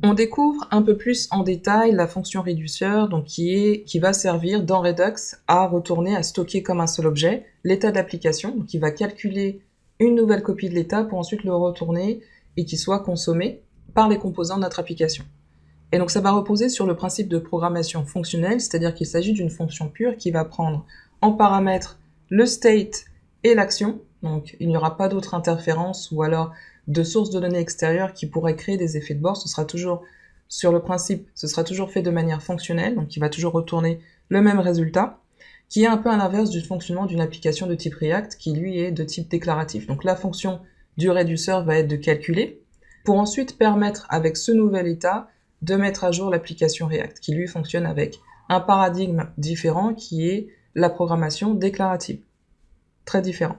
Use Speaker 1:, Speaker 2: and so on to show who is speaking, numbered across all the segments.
Speaker 1: On découvre un peu plus en détail la fonction réduceur, donc qui va servir dans Redux à retourner, à stocker comme un seul objet l'état de l'application, donc il va calculer une nouvelle copie de l'état pour ensuite le retourner et qu'il soit consommé par les composants de notre application. Et donc ça va reposer sur le principe de programmation fonctionnelle, c'est-à-dire qu'il s'agit d'une fonction pure qui va prendre en paramètre le state et l'action, donc il n'y aura pas d'autre interférence ou alors de sources de données extérieures qui pourraient créer des effets de bord. Ce sera toujours sur le principe, ce sera toujours fait de manière fonctionnelle, donc il va toujours retourner le même résultat, qui est un peu à l'inverse du fonctionnement d'une application de type React, qui lui est de type déclaratif. Donc la fonction du réduceur va être de calculer, pour ensuite permettre avec ce nouvel état de mettre à jour l'application React, qui lui fonctionne avec un paradigme différent qui est la programmation déclarative. Très différent.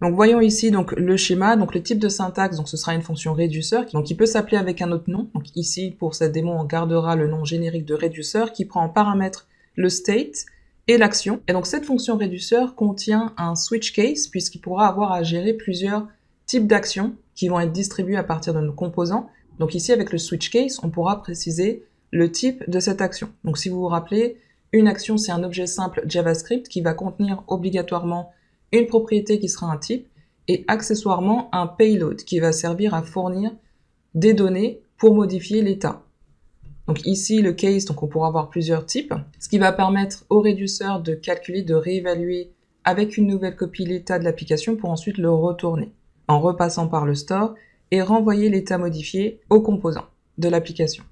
Speaker 1: Donc voyons ici donc le schéma, donc le type de syntaxe, donc ce sera une fonction réduceur, qui peut s'appeler avec un autre nom. Donc ici, pour cette démo, on gardera le nom générique de réduceur qui prend en paramètre le state et l'action. Et donc cette fonction réduceur contient un switch case, puisqu'il pourra avoir à gérer plusieurs types d'actions qui vont être distribuées à partir de nos composants. Donc ici, avec le switch case, on pourra préciser le type de cette action. Donc si vous vous rappelez, une action, c'est un objet simple JavaScript qui va contenir obligatoirement une propriété qui sera un type, et accessoirement un payload qui va servir à fournir des données pour modifier l'état. Donc ici, le case, donc on pourra avoir plusieurs types, ce qui va permettre au réduceur de calculer, de réévaluer avec une nouvelle copie l'état de l'application pour ensuite le retourner, en repassant par le store, et renvoyer l'état modifié aux composants de l'application.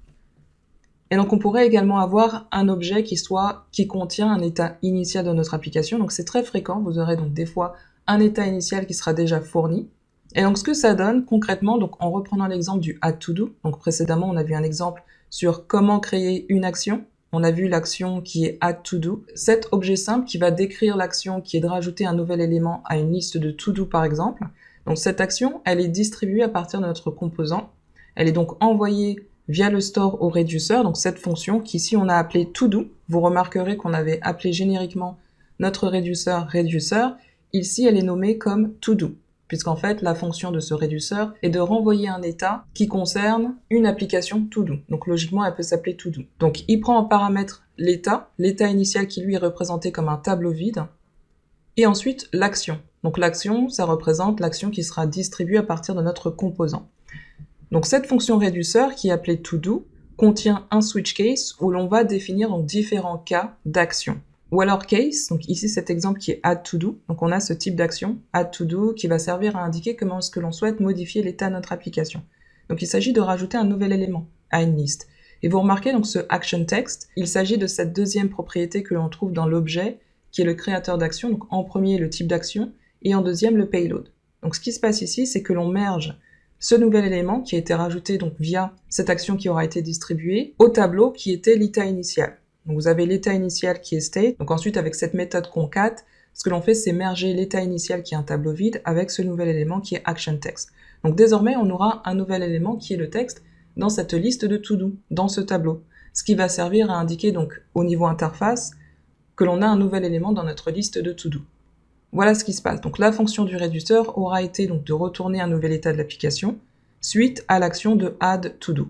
Speaker 1: Et donc on pourrait également avoir un objet qui contient un état initial de notre application. Donc c'est très fréquent, vous aurez donc des fois un état initial qui sera déjà fourni. Et donc ce que ça donne concrètement, donc en reprenant l'exemple du add to do, donc précédemment on a vu un exemple sur comment créer une action. On a vu l'action qui est add to do. Cet objet simple qui va décrire l'action qui est de rajouter un nouvel élément à une liste de to do par exemple. Donc cette action, elle est distribuée à partir de notre composant. Elle est donc envoyée via le store au réduceur, donc cette fonction qu'ici on a appelée todo. Vous remarquerez qu'on avait appelé génériquement notre réduceur réduceur. Ici, elle est nommée comme todo, puisqu'en fait, la fonction de ce réduceur est de renvoyer un état qui concerne une application todo. Donc logiquement, elle peut s'appeler todo. Donc il prend en paramètre l'état initial qui lui est représenté comme un tableau vide, et ensuite l'action. Donc l'action, ça représente l'action qui sera distribuée à partir de notre composant. Donc cette fonction réduceur, qui est appelée todo, contient un switch case où l'on va définir donc différents cas d'action. Ou alors case, donc ici cet exemple qui est add to do, donc on a ce type d'action, add to do, qui va servir à indiquer comment est-ce que l'on souhaite modifier l'état de notre application. Donc il s'agit de rajouter un nouvel élément à une liste. Et vous remarquez donc ce action text, il s'agit de cette deuxième propriété que l'on trouve dans l'objet, qui est le créateur d'action, donc en premier le type d'action, et en deuxième le payload. Donc ce qui se passe ici, c'est que l'on merge ce nouvel élément qui a été rajouté donc via cette action qui aura été distribuée au tableau qui était l'état initial. Donc vous avez l'état initial qui est state, donc ensuite avec cette méthode concat, ce que l'on fait c'est merger l'état initial qui est un tableau vide avec ce nouvel élément qui est action text. Donc désormais on aura un nouvel élément qui est le texte dans cette liste de to-do, dans ce tableau, ce qui va servir à indiquer donc au niveau interface que l'on a un nouvel élément dans notre liste de to-do. Voilà ce qui se passe. Donc la fonction du réduceur aura été donc de retourner un nouvel état de l'application suite à l'action de add to do.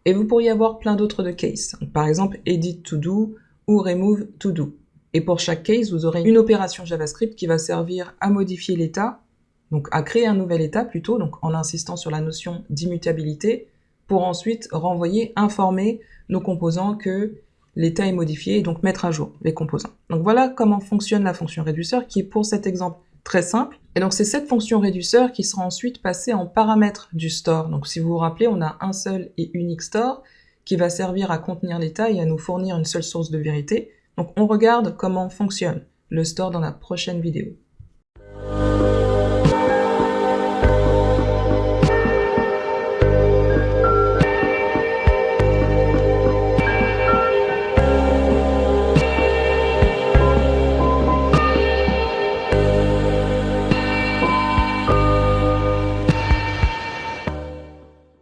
Speaker 1: Et vous pourriez avoir plein d'autres de cases. Donc, par exemple, edit to do ou remove to do. Et pour chaque case, vous aurez une opération JavaScript qui va servir à modifier l'état, donc à créer un nouvel état plutôt, donc en insistant sur la notion d'immutabilité, pour ensuite renvoyer, informer nos composants que l'état est modifié et donc mettre à jour les composants. Donc voilà comment fonctionne la fonction réduceur qui est pour cet exemple très simple. Et donc c'est cette fonction réduceur qui sera ensuite passée en paramètre du store. Donc si vous vous rappelez, on a un seul et unique store qui va servir à contenir l'état et à nous fournir une seule source de vérité. Donc on regarde comment fonctionne le store dans la prochaine vidéo.